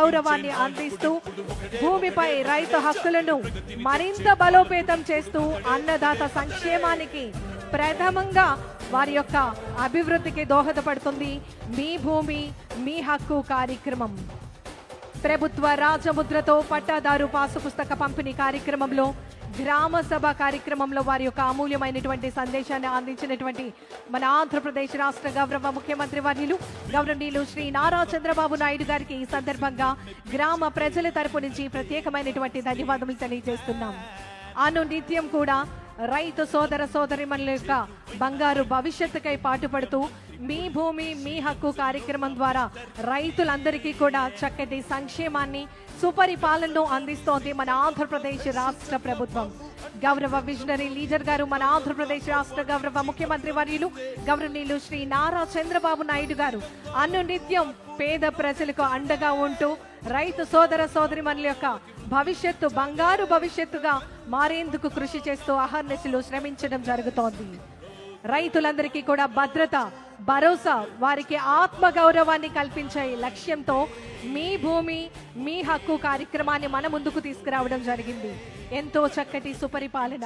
గౌరవాన్ని అందిస్తూ భూమిపై రైతు హక్కులను మరింత బలోపేతం చేస్తూ అన్నదాత సంక్షేమానికి ప్రథమంగా వారి యొక్క అభివృద్ధికి దోహదపడుతుంది మీ భూమి మీ హక్కు కార్యక్రమం. ప్రభుత్వ రాజముద్రతో పట్టాదారు పాసు పుస్తక పంపిణీ కార్యక్రమంలో గ్రామ సభ కార్యక్రమంలో వారి యొక్క అమూల్యమైనటువంటి సందేశాన్ని అందించినటువంటి మన ఆంధ్రప్రదేశ్ రాష్ట్ర గౌరవ ముఖ్యమంత్రి వర్యులు గౌరవనీయులు శ్రీ నారా చంద్రబాబు నాయుడు గారికి ఈ సందర్భంగా గ్రామ ప్రజల తరపు నుంచి ప్రత్యేకమైనటువంటి ధన్యవాదాలు తెలియజేస్తున్నాం. అనునిత్యం కూడా రైతు సోదర సోదరిమణుల యొక్క బంగారు భవిష్యత్తుకై పాటుపడుతూ మీ భూమి మీ హక్కు కార్యక్రమం ద్వారా రైతులందరికీ కూడా చక్కటి సంక్షేమాన్ని సుపరిపాలనను అందిస్తోంది మన ఆంధ్రప్రదేశ్ రాష్ట్ర ప్రభుత్వం. గౌరవ విజనరీ లీడర్ గారు మన ఆంధ్రప్రదేశ్ రాష్ట్ర గౌరవ ముఖ్యమంత్రి వర్యులు గౌరవనీయులు శ్రీ నారా చంద్రబాబు నాయుడు గారు అనునిత్యం పేద ప్రజలకు అండగా ఉంటూ రైతు సోదర సోదరిమణుల యొక్క భవిష్యత్తు బంగారు భవిష్యత్తుగా మారేందుకు కృషి చేస్తూ అహర్నిశలు శ్రమించడం జరుగుతోంది. రైతులందరికీ కూడా భద్రత భరోసా వారికి ఆత్మ గౌరవాన్ని కల్పించే లక్ష్యంతో మీ భూమి మీ హక్కు కార్యక్రమాన్ని మన ముందుకు తీసుకురావడం జరిగింది. ఎంతో చక్కటి సుపరిపాలన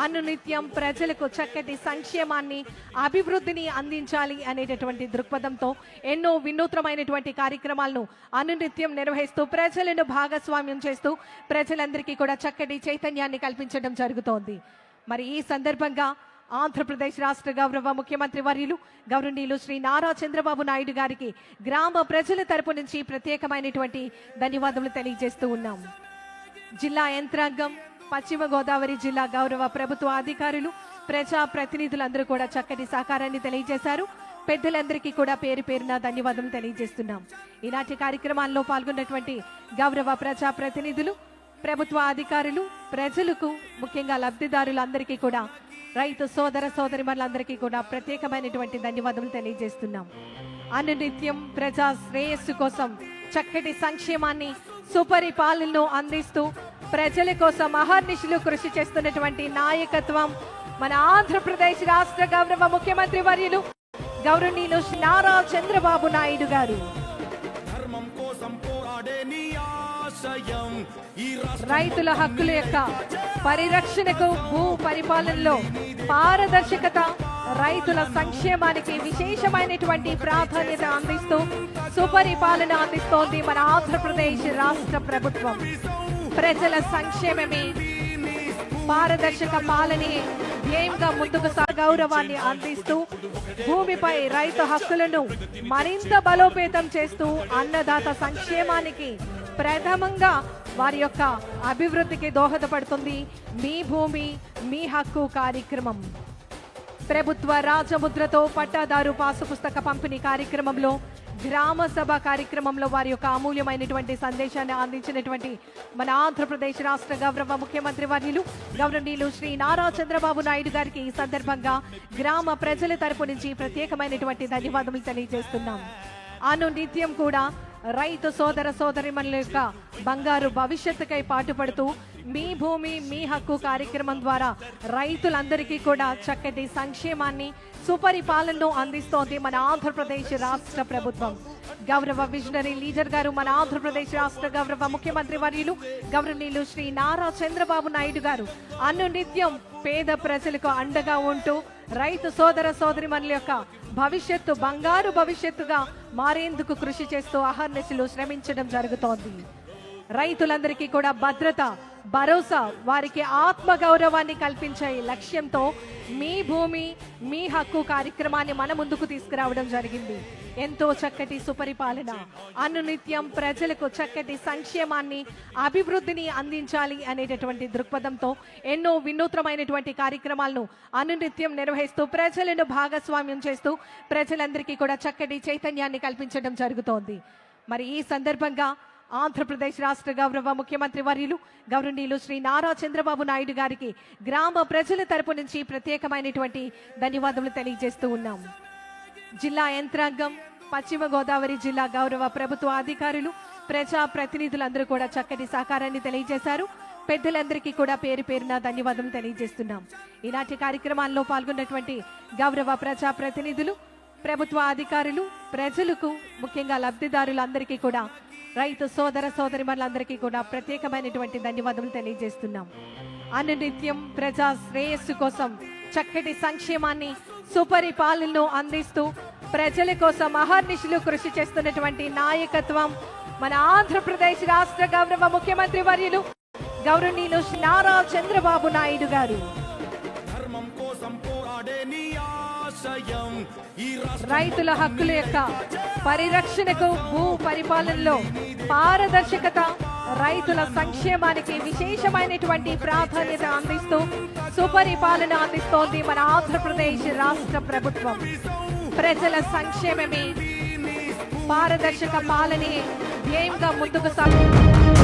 అనునిత్యం ప్రజలకు చక్కటి సంక్షేమాన్ని అభివృద్ధిని అందించాలి అనేటటువంటి దృక్పథంతో ఎన్నో వినూత్నమైనటువంటి కార్యక్రమాలను అనునిత్యం నిర్వహిస్తూ ప్రజలను భాగస్వామ్యం చేస్తూ ప్రజలందరికీ కూడా చక్కటి చైతన్యాన్ని కల్పించడం జరుగుతోంది. మరి ఈ సందర్భంగా ఆంధ్రప్రదేశ్ రాష్ట్ర గౌరవ ముఖ్యమంత్రి వర్యులు గౌరవనీయులు శ్రీ నారా చంద్రబాబు నాయుడు గారికి గ్రామ ప్రజల తరపు నుంచి ప్రత్యేకమైనటువంటి ధన్యవాదాలు తెలియజేస్తూ ఉన్నాం. జిల్లా యంత్రాంగం పశ్చిమ గోదావరి జిల్లా గౌరవ ప్రభుత్వ అధికారులు ప్రజా ప్రతినిధులందరూ కూడా చక్కటి సహకారాన్ని తెలియజేశారు. పెద్దలందరికీ కూడా పేరు పేరున ధన్యవాదాలు తెలియజేస్తున్నాం. ఈనాటి కార్యక్రమాల్లో పాల్గొన్నటువంటి గౌరవ ప్రజా ప్రతినిధులు ప్రభుత్వ అధికారులు ప్రజలకు ముఖ్యంగా లబ్ధిదారులందరికీ కూడా రైతు సోదర సోదరిమణులందరికీ కూడా ప్రత్యేకమైనటువంటి ధన్యవాదాలు తెలియజేస్తున్నాం. అనునిత్యం ప్రజా శ్రేయస్సు కోసం చక్కటి సంక్షేమాన్ని సుపరిపాలనను అందిస్తూ ప్రజల కోసం అహర్నిశలు కృషి చేస్తున్నటువంటి నాయకత్వం మన ఆంధ్రప్రదేశ్ రాష్ట్ర గౌరవ ముఖ్యమంత్రి వర్యులు గౌరవనీయులు నారా చంద్రబాబు నాయుడు గారు. రైతుల హక్కుల యొక్క పరిరక్షణకు భూ పరిపాలనలో పారదర్శకత రైతుల సంక్షేమానికి విశేషమైనటువంటి ప్రాధాన్యత అందిస్తూ సుపరిపాలన అందిస్తోంది మన ఆంధ్రప్రదేశ్ రాష్ట్ర ప్రభుత్వం. ప్రజల సంక్షేమమే పారదర్శక పాలనే ధ్యేయంగా ముందుకు గౌరవాన్ని అందిస్తూ భూమిపై రైతు హక్కులను మరింత బలోపేతం చేస్తూ అన్నదాత సంక్షేమానికి ప్రథమంగా వారి యొక్క అభివృద్ధికి దోహదపడుతుంది మీ భూమి మీ హక్కు కార్యక్రమం. ప్రభుత్వ రాజముద్రతో పట్టాదారు పాసు పుస్తక పంపిణీ కార్యక్రమంలో గ్రామ సభ కార్యక్రమంలో వారి యొక్క అమూల్యమైనటువంటి సందేశాన్ని అందించినటువంటి మన ఆంధ్రప్రదేశ్ రాష్ట్ర గౌరవ ముఖ్యమంత్రి వర్యులు గౌరవనీయులు శ్రీ నారా చంద్రబాబు నాయుడు గారికి ఈ సందర్భంగా గ్రామ ప్రజల తరపు నుంచి ప్రత్యేకమైనటువంటి ధన్యవాదాలు తెలియజేస్తున్నాం. అనునిత్యం కూడా రైతు సోదర సోదరిమణుల యొక్క బంగారు భవిష్యత్తుకై పాటుపడుతూ మీ భూమి మీ హక్కు కార్యక్రమం ద్వారా రైతులందరికీ కూడా చక్కటి సంక్షేమాన్ని సుపరిపాలనను అందిస్తోంది మన ఆంధ్రప్రదేశ్ రాష్ట్ర ప్రభుత్వం. గౌరవ విజనరీ లీడర్ గారు మన ఆంధ్రప్రదేశ్ రాష్ట్ర గౌరవ ముఖ్యమంత్రి వర్యులు గౌరవనీయులు శ్రీ నారా చంద్రబాబు నాయుడు గారు అనునిత్యం పేద ప్రజలకు అండగా ఉంటూ రైతు సోదర సోదరిమణుల యొక్క భవిష్యత్తు బంగారు భవిష్యత్తుగా మారేందుకు కృషి చేస్తూ అహర్నిశలు శ్రమించడం జరుగుతోంది. రైతులందరికీ కూడా భద్రత భరోసా వారికి ఆత్మ గౌరవాన్ని కల్పించే లక్ష్యంతో మీ భూమి మీ హక్కు కార్యక్రమాన్ని మన ముందుకు తీసుకురావడం జరిగింది. ఎంతో చక్కటి సుపరిపాలన అనునిత్యం ప్రజలకు చక్కటి సంక్షేమాన్ని అభివృద్ధిని అందించాలి అనేటటువంటి దృక్పథంతో ఎన్నో వినూత్నమైనటువంటి కార్యక్రమాలను అనునిత్యం నిర్వహిస్తూ ప్రజలను భాగస్వామ్యం చేస్తూ ప్రజలందరికీ కూడా చక్కటి చైతన్యాన్ని కల్పించడం జరుగుతోంది. మరి ఈ సందర్భంగా ఆంధ్రప్రదేశ్ రాష్ట్ర గౌరవ ముఖ్యమంత్రి వర్యులు గౌరవనీయులు శ్రీ నారా చంద్రబాబు నాయుడు గారికి గ్రామ ప్రజల తరపు నుంచి ప్రత్యేకమైనటువంటి ధన్యవాదాలు తెలియజేస్తూ ఉన్నాం. జిల్లా యంత్రాంగం పశ్చిమ గోదావరి జిల్లా గౌరవ ప్రభుత్వ అధికారులు ప్రజా ప్రతినిధులందరూ కూడా చక్కటి సహకారాన్ని తెలియజేశారు. పెద్దలందరికీ కూడా పేరు పేరున ధన్యవాదాలు తెలియజేస్తున్నాం. ఈనాటి కార్యక్రమాల్లో పాల్గొన్నటువంటి గౌరవ ప్రజా ప్రతినిధులు ప్రభుత్వ అధికారులు ప్రజలకు ముఖ్యంగా లబ్ధిదారులందరికీ కూడా రైతు సోదర సోదరిమణులందరికీ కూడా ప్రత్యేకమైనటువంటి ధన్యవాదాలు తెలియజేస్తున్నాం. అనునిత్యం ప్రజా శ్రేయస్సు కోసం చక్కటి సంక్షేమాన్ని సుపరిపాలనను అందిస్తూ ప్రజల కోసం అహర్నిశలు కృషి చేస్తున్నటువంటి నాయకత్వం మన ఆంధ్రప్రదేశ్ రాష్ట్ర గౌరవ ముఖ్యమంత్రి వర్యులు గౌరవనీయులు నారా చంద్రబాబు నాయుడు గారు. రైతుల హక్కుల యొక్క పరిరక్షణకు, భూ పరిపాలనలో పారదర్శకత, రైతుల సంక్షేమానికి విశేషమైనటువంటి ప్రాధాన్యత అందిస్తూ సుపరిపాలన అందిస్తోంది మన ఆంధ్రప్రదేశ్ రాష్ట్ర ప్రభుత్వం. ప్రజల సంక్షేమమే, పారదర్శక పాలనే ధ్యేయంగా ముందుకు సాగుతుంది.